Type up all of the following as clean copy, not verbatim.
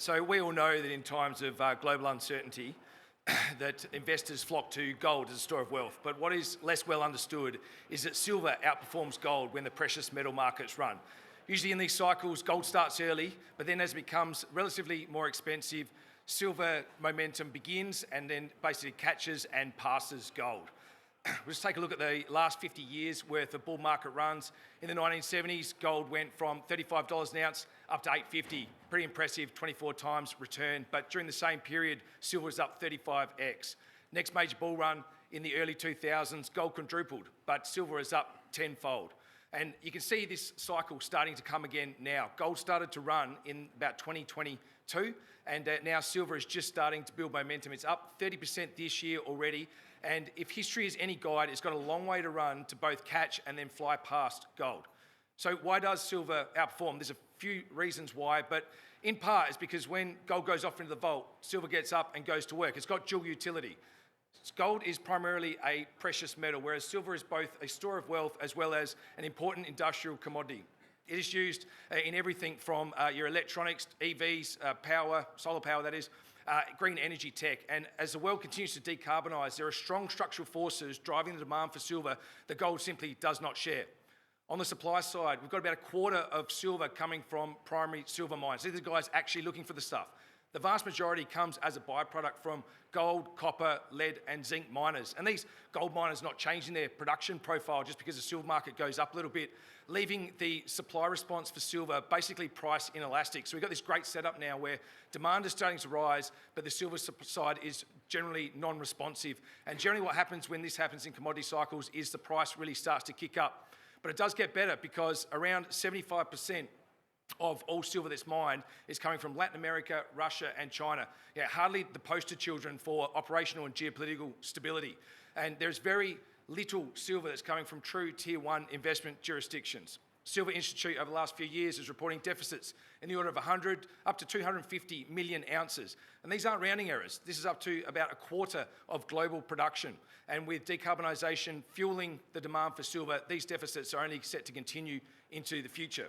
So we all know that in times of global uncertainty, that investors flock to gold as a store of wealth. But what is less well understood is that silver outperforms gold when the precious metal markets run. Usually in these cycles, gold starts early, but then as it becomes relatively more expensive, silver momentum begins and then basically catches and passes gold. Let's take a look at the last 50 years worth of bull market runs. In the 1970s, gold went from $35 an ounce up to $8.50. Pretty impressive, 24 times return. But during the same period, silver was up 35x. Next major bull run in the early 2000s, gold quadrupled, but silver is up tenfold. And you can see this cycle starting to come again now. Gold started to run in about 2022, and now silver is just starting to build momentum. It's up 30% this year already. And if history is any guide, it's got a long way to run to both catch and then fly past gold. So why does silver outperform? There's a few reasons why, but in part it's because when gold goes off into the vault, silver gets up and goes to work. It's got dual utility. Gold is primarily a precious metal, whereas silver is both a store of wealth as well as an important industrial commodity. It is used in everything from your electronics, EVs, power, solar power that is, green energy tech. And as the world continues to decarbonise, there are strong structural forces driving the demand for silver that gold simply does not share. On the supply side, we've got about a quarter of silver coming from primary silver mines. These are the guys actually looking for the stuff. The vast majority comes as a byproduct from gold, copper, lead and zinc miners. And these gold miners not changing their production profile just because the silver market goes up a little bit, leaving the supply response for silver basically price inelastic. So we've got this great setup now where demand is starting to rise, but the silver side is generally non-responsive. And generally what happens when this happens in commodity cycles is the price really starts to kick up. But it does get better because around 75% of all silver that's mined is coming from Latin America, Russia and China. Yeah, hardly the poster children for operational and geopolitical stability. And there's very little silver that's coming from true tier one investment jurisdictions. Silver Institute over the last few years is reporting deficits in the order of 100 up to 250 million ounces. And these aren't rounding errors. This is up to about a quarter of global production. And with decarbonisation fueling the demand for silver, these deficits are only set to continue into the future.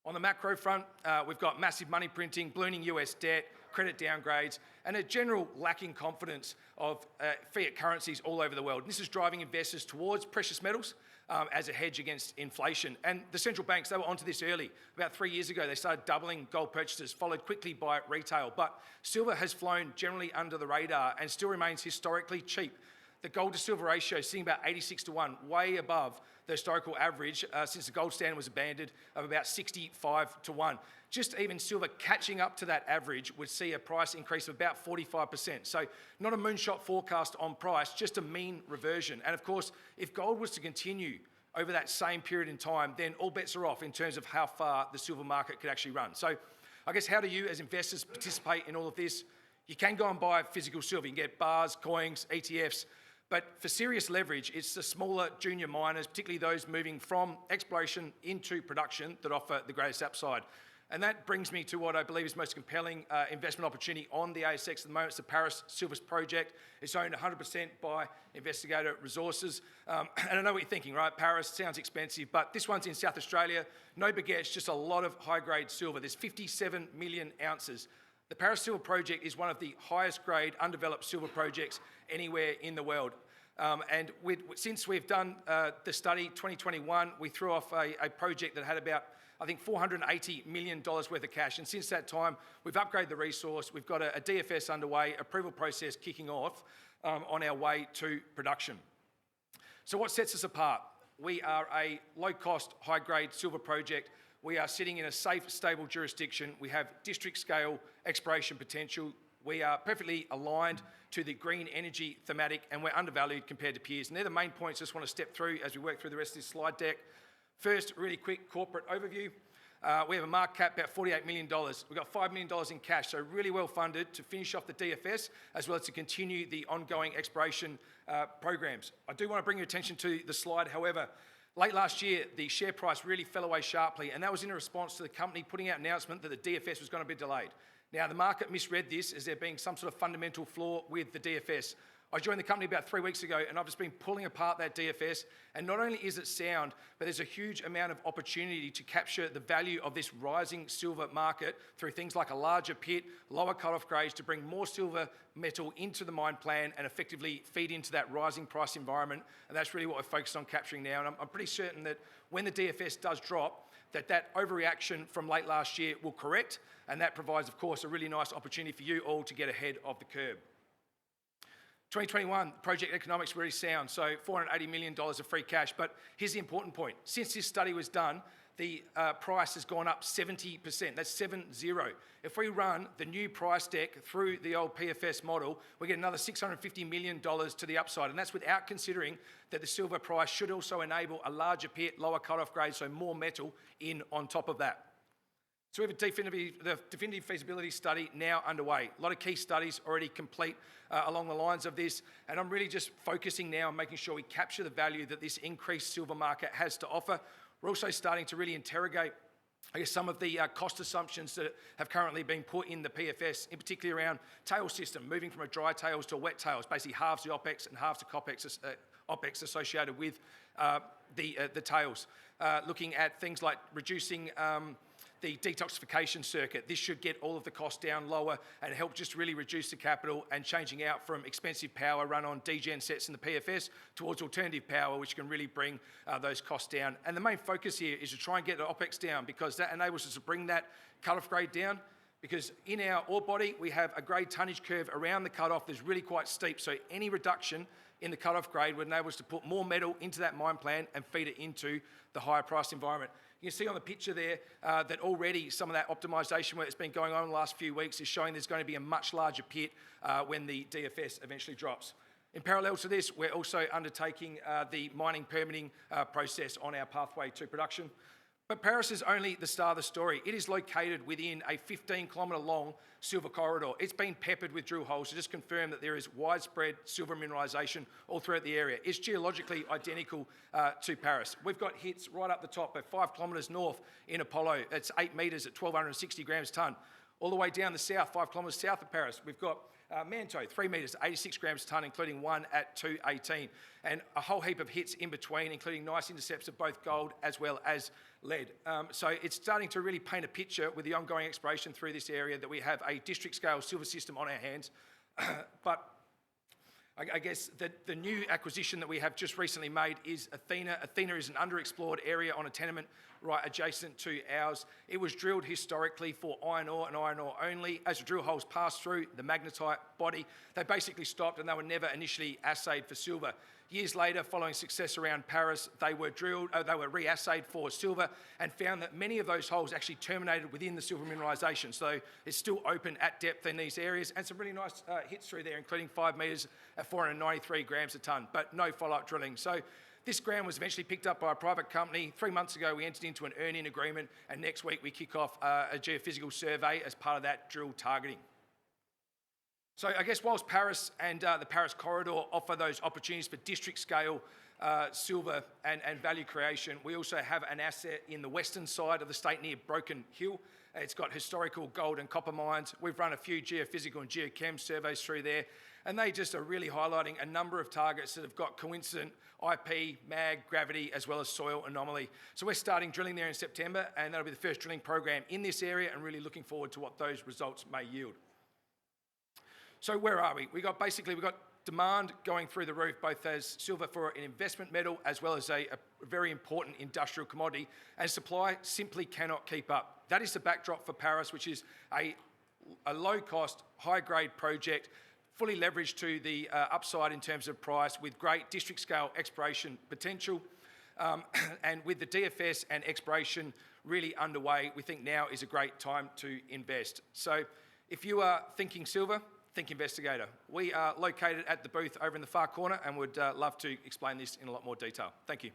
On the macro front, we've got massive money printing, ballooning US debt, credit downgrades, and a general lacking confidence of fiat currencies all over the world. And this is driving investors towards precious metals as a hedge against inflation. And the central banks, they were onto this early. About 3 years ago, they started doubling gold purchases, followed quickly by retail. But silver has flown generally under the radar and still remains historically cheap. The gold to silver ratio is sitting about 86 to 1, way above the historical average since the gold standard was abandoned of about 65 to 1. Just even silver catching up to that average would see a price increase of about 45%. So not a moonshot forecast on price, just a mean reversion. And of course, if gold was to continue over that same period in time, then all bets are off in terms of how far the silver market could actually run. So I guess how do you as investors participate in all of this? You can go and buy physical silver. You can get bars, coins, ETFs. But for serious leverage, it's the smaller junior miners, particularly those moving from exploration into production, that offer the greatest upside. And that brings me to what I believe is the most compelling investment opportunity on the ASX at the moment. It's the Paris Silver Project. It's owned 100% by Investigator Resources. And I know what you're thinking, right? Paris sounds expensive, but this one's in South Australia. No baguettes, just a lot of high-grade silver. There's 57 million ounces. The Paris Silver Project is one of the highest grade undeveloped silver projects anywhere in the world. And since we've done the study, 2021, we threw off a project that had about, I think, $480 million worth of cash. And since that time, we've upgraded the resource. We've got a DFS underway, approval process kicking off on our way to production. So what sets us apart? We are a low-cost, high-grade silver project. We are sitting in a safe, stable jurisdiction. We have district-scale exploration potential. We are perfectly aligned to the green energy thematic, and we're undervalued compared to peers. And they're the main points I just want to step through as we work through the rest of this slide deck. First, really quick corporate overview. We have a market cap about $48 million. We've got $5 million in cash, so really well funded to finish off the DFS, as well as to continue the ongoing exploration programs. I do want to bring your attention to the slide, however. Late last year, the share price really fell away sharply, and that was in response to the company putting out an announcement that the DFS was going to be delayed. Now, the market misread this as there being some sort of fundamental flaw with the DFS. I joined the company about 3 weeks ago, and I've just been pulling apart that DFS, and not only is it sound, but there's a huge amount of opportunity to capture the value of this rising silver market through things like a larger pit, lower cut-off grades to bring more silver metal into the mine plan and effectively feed into that rising price environment, and that's really what we're focused on capturing now, and I'm pretty certain that when the DFS does drop, that overreaction from late last year will correct, and that provides, of course, a really nice opportunity for you all to get ahead of the curve. 2021, project economics really sound, so $480 million of free cash, but here's the important point. Since this study was done, the price has gone up 70%, that's 7-0. If we run the new price deck through the old PFS model, we get another $650 million to the upside, and that's without considering that the silver price should also enable a larger pit, lower cut-off grade, so more metal in on top of that. So we have the definitive feasibility study now underway. A lot of key studies already complete along the lines of this, and I'm really just focusing now on making sure we capture the value that this increased silver market has to offer. We're also starting to really interrogate, I guess, some of the cost assumptions that have currently been put in the PFS, in particular around tail system, moving from a dry tails to a wet tails, basically halves the OPEX and halves the OPEX associated with the tails. Looking at things like reducing the detoxification circuit. This should get all of the costs down lower and help just really reduce the capital, and changing out from expensive power run on degen sets in the PFS towards alternative power, which can really bring those costs down. And the main focus here is to try and get the OPEX down, because that enables us to bring that cut-off grade down, because in our ore body, we have a grade tonnage curve around the cut-off that's really quite steep, so any reduction in the cut-off grade would enable us to put more metal into that mine plan and feed it into the higher price environment. You can see on the picture there that already some of that optimisation work that's been going on in the last few weeks is showing there's going to be a much larger pit when the DFS eventually drops. In parallel to this, we're also undertaking the mining permitting process on our pathway to production. But Paris is only the star of the story. It is located within a 15-kilometre long silver corridor. It's been peppered with drill holes to just confirm that there is widespread silver mineralisation all throughout the area. It's geologically identical to Paris. We've got hits right up the top at 5 kilometres north in Apollo. It's 8 metres at 1,260 grams a tonne. All the way down the south, 5 kilometres south of Paris, we've got Manto, 3 metres, 86 grams a tonne, including one at 218, and a whole heap of hits in between, including nice intercepts of both gold as well as lead. So it's starting to really paint a picture with the ongoing exploration through this area that we have a district-scale silver system on our hands. But I guess the new acquisition that we have just recently made is Athena. Athena is an underexplored area on a tenement right adjacent to ours. It was drilled historically for iron ore and iron ore only. As the drill holes passed through the magnetite body, they basically stopped and they were never initially assayed for silver. Years later, following success around Paris, they were re-assayed for silver and found that many of those holes actually terminated within the silver mineralisation. So it's still open at depth in these areas, and some really nice hits through there, including 5 metres at 493 grams a tonne, but no follow-up drilling. So this ground was eventually picked up by a private company. 3 months ago, we entered into an earn-in agreement, and next week we kick off a geophysical survey as part of that drill targeting. So I guess whilst Paris and the Paris corridor offer those opportunities for district-scale silver and value creation, we also have an asset in the western side of the state near Broken Hill. It's got historical gold and copper mines. We've run a few geophysical and geochem surveys through there, and they just are really highlighting a number of targets that have got coincident IP, mag, gravity, as well as soil anomaly. So we're starting drilling there in September, and that'll be the first drilling program in this area, and really looking forward to what those results may yield. So where are we? We've got demand going through the roof, both as silver for an investment metal as well as a very important industrial commodity, and supply simply cannot keep up. That is the backdrop for Paris, which is a low-cost, high-grade project, fully leveraged to the upside in terms of price, with great district-scale exploration potential. And with the DFS and exploration really underway, we think now is a great time to invest. So if you are thinking silver, think Investigator. We are located at the booth over in the far corner, and would love to explain this in a lot more detail. Thank you.